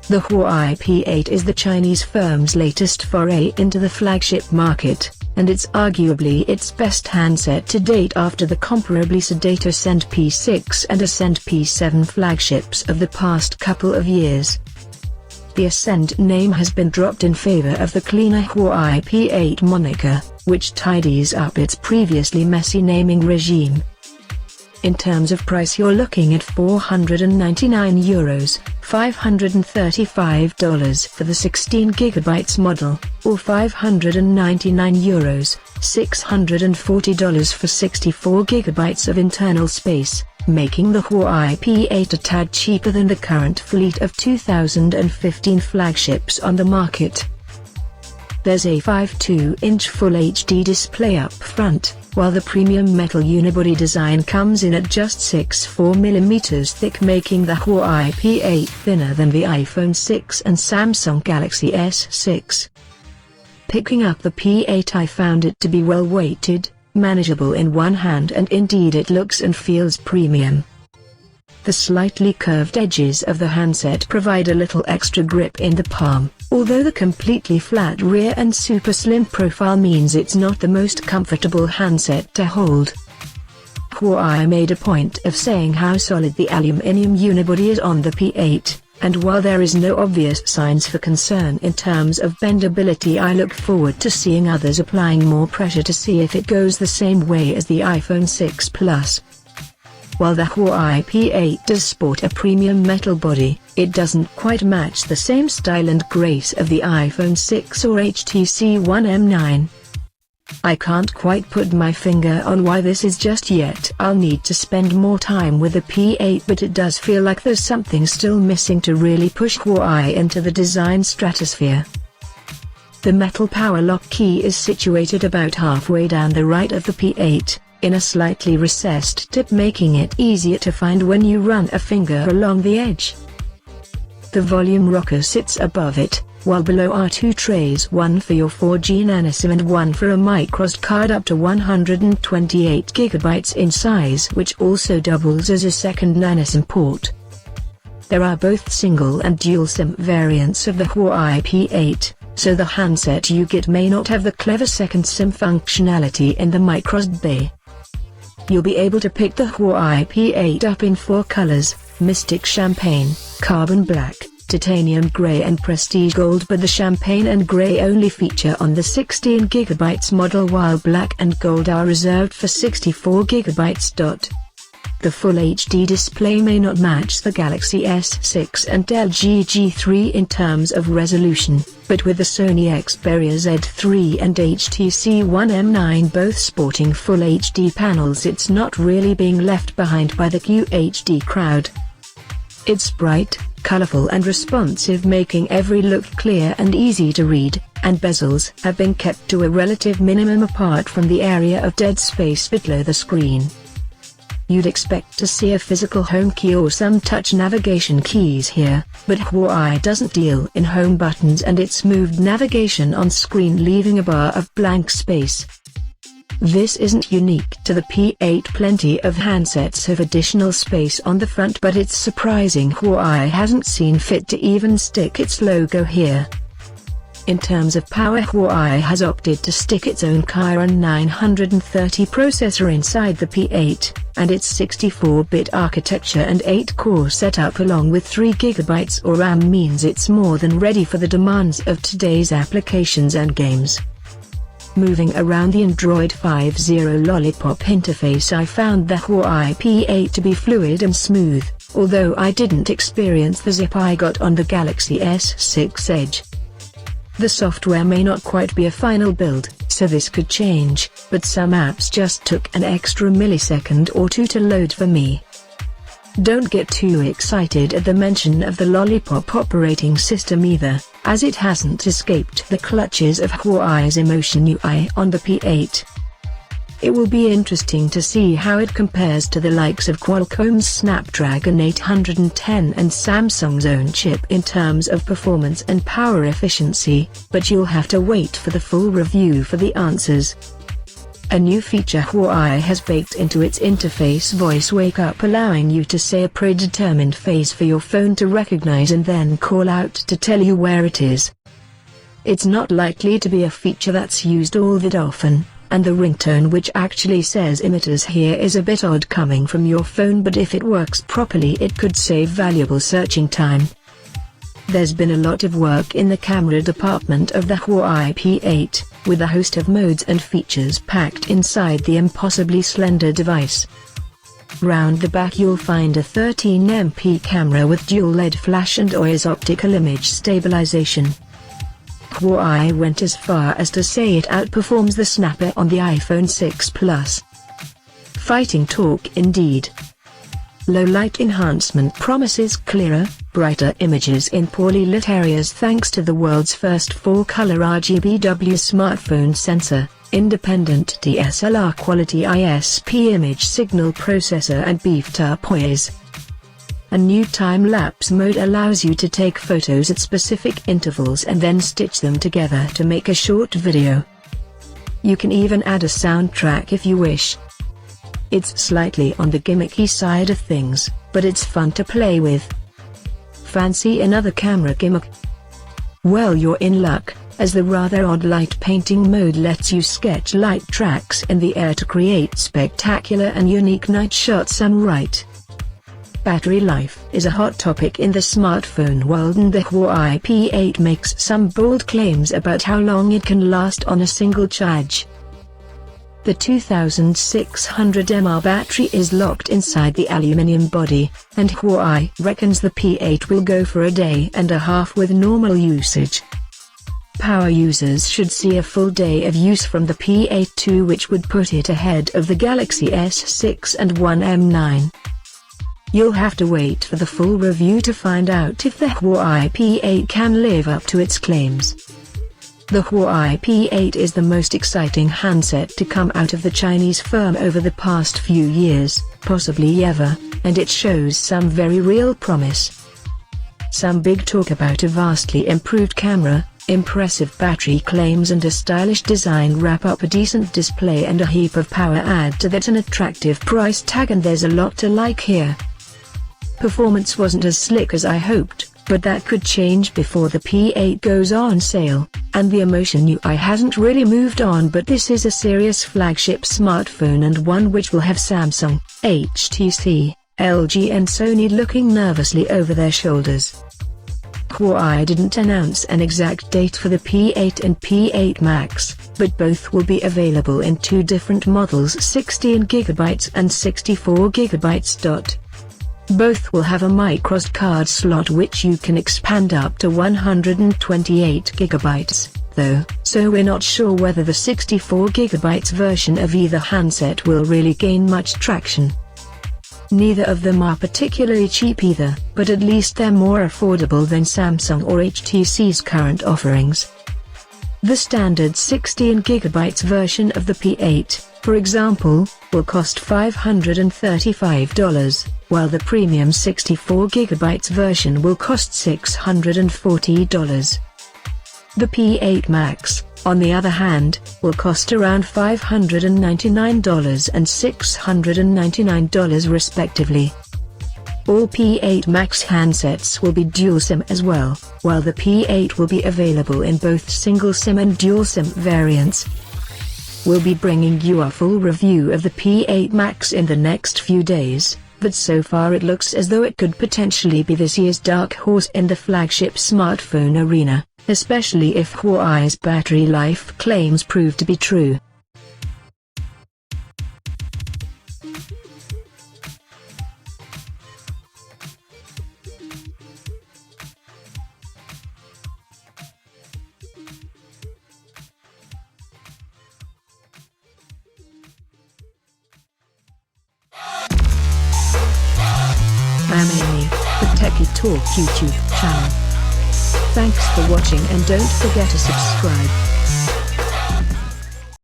The Huawei P8 is the Chinese firm's latest foray into the flagship market, and it's arguably its best handset to date after the comparably sedate Ascend P6 and Ascend P7 flagships of the past couple of years. The Ascend name has been dropped in favor of the cleaner Huawei P8 moniker, which tidies up its previously messy naming regime. In terms of price, you're looking at €499, $535 for the 16GB model, or €599, $640 for 64GB of internal space, making the Huawei P8 a tad cheaper than the current fleet of 2015 flagships on the market. There's a 5.2-inch Full HD display up front, while the premium metal unibody design comes in at just 6.4mm thick, making the Huawei P8 thinner than the iPhone 6 and Samsung Galaxy S6. Picking up the P8, I found it to be well weighted, manageable in one hand, and indeed it looks and feels premium. The slightly curved edges of the handset provide a little extra grip in the palm, although the completely flat rear and super slim profile means it's not the most comfortable handset to hold. Huawei made a point of saying how solid the aluminium unibody is on the P8, and while there is no obvious signs for concern in terms of bendability, I look forward to seeing others applying more pressure to see if it goes the same way as the iPhone 6 Plus. While the Huawei P8 does sport a premium metal body, it doesn't quite match the same style and grace of the iPhone 6 or HTC One M9. I can't quite put my finger on why this is just yet. I'll need to spend more time with the P8, but it does feel like there's something still missing to really push Huawei into the design stratosphere. The metal power lock key is situated about halfway down the right of the P8, in a slightly recessed tip, making it easier to find when you run a finger along the edge. The volume rocker sits above it, while below are two trays, one for your 4G nano SIM and one for a microSD card up to 128GB in size, which also doubles as a second nano SIM port. There are both single and dual SIM variants of the Huawei P8, so the handset you get may not have the clever second SIM functionality in the microSD bay. You'll be able to pick the Huawei P8 up in 4 colors: Mystic Champagne, Carbon Black, Titanium Grey and Prestige Gold, but the Champagne and Grey only feature on the 16GB model, while Black and Gold are reserved for 64GB. The Full HD display may not match the Galaxy S6 and LG G3 in terms of resolution, but with the Sony Xperia Z3 and HTC One M9 both sporting Full HD panels, it's not really being left behind by the QHD crowd. It's bright, colorful and responsive, making every look clear and easy to read, and bezels have been kept to a relative minimum apart from the area of dead space below the screen. You'd expect to see a physical home key or some touch navigation keys here, but Huawei doesn't deal in home buttons, and it's moved navigation on screen, leaving a bar of blank space. This isn't unique to the P8. Plenty of handsets have additional space on the front, but it's surprising Huawei hasn't seen fit to even stick its logo here. In terms of power, Huawei has opted to stick its own Kirin 930 processor inside the P8, and its 64-bit architecture and 8-core setup along with 3GB of RAM means it's more than ready for the demands of today's applications and games. Moving around the Android 5.0 Lollipop interface, I found the Huawei P8 to be fluid and smooth, although I didn't experience the zip I got on the Galaxy S6 Edge. The software may not quite be a final build, so this could change, but some apps just took an extra millisecond or two to load for me. Don't get too excited at the mention of the Lollipop operating system either, as it hasn't escaped the clutches of Huawei's Emotion UI on the P8. It will be interesting to see how it compares to the likes of Qualcomm's Snapdragon 810 and Samsung's own chip in terms of performance and power efficiency, but you'll have to wait for the full review for the answers. A new feature Huawei has baked into its interface, voice wake up, allowing you to say a predetermined phrase for your phone to recognize and then call out to tell you where it is. It's not likely to be a feature that's used all that often, and the ringtone which actually says emitters here is a bit odd coming from your phone, but if it works properly it could save valuable searching time. There's been a lot of work in the camera department of the Huawei P8, with a host of modes and features packed inside the impossibly slender device. Round the back you'll find a 13MP camera with dual LED flash and always optical image stabilization. Huawei went as far as to say it outperforms the snapper on the iPhone 6 Plus. Fighting talk indeed. Low light enhancement promises clearer, brighter images in poorly lit areas thanks to the world's first 4-color RGBW smartphone sensor, independent DSLR quality ISP image signal processor and beefed-up OIS. A new time-lapse mode allows you to take photos at specific intervals and then stitch them together to make a short video. You can even add a soundtrack if you wish. It's slightly on the gimmicky side of things, but it's fun to play with. Fancy another camera gimmick? Well, you're in luck, as the rather odd light painting mode lets you sketch light tracks in the air to create spectacular and unique night shots. Right. Battery life is a hot topic in the smartphone world, and the Huawei P8 makes some bold claims about how long it can last on a single charge. The 2600 mAh battery is locked inside the aluminium body, and Huawei reckons the P8 will go for a day and a half with normal usage. Power users should see a full day of use from the P8 too, which would put it ahead of the Galaxy S6 and One M9. You'll have to wait for the full review to find out if the Huawei P8 can live up to its claims. The Huawei P8 is the most exciting handset to come out of the Chinese firm over the past few years, possibly ever, and it shows some very real promise. Some big talk about a vastly improved camera, impressive battery claims and a stylish design wrap up a decent display, and a heap of power add to that an attractive price tag, and there's a lot to like here. Performance wasn't as slick as I hoped, but that could change before the P8 goes on sale, and the Emotion UI hasn't really moved on, but this is a serious flagship smartphone and one which will have Samsung, HTC, LG and Sony looking nervously over their shoulders. Huawei didn't announce an exact date for the P8 and P8 Max, but both will be available in two different models, 16GB and 64GB. Both will have a microSD card slot which you can expand up to 128GB, though, so we're not sure whether the 64GB version of either handset will really gain much traction. Neither of them are particularly cheap either, but at least they're more affordable than Samsung or HTC's current offerings. The standard 16GB version of the P8, for example, will cost $535, while the premium 64GB version will cost $640. The P8 Max, on the other hand, will cost around $599 and $699 respectively. All P8 Max handsets will be dual SIM as well, while the P8 will be available in both single SIM and dual SIM variants. We'll be bringing you a full review of the P8 Max in the next few days, but so far it looks as though it could potentially be this year's dark horse in the flagship smartphone arena, especially if Huawei's battery life claims prove to be true. I'm Amy, the TechieTalk YouTube channel. Thanks for watching and don't forget to subscribe.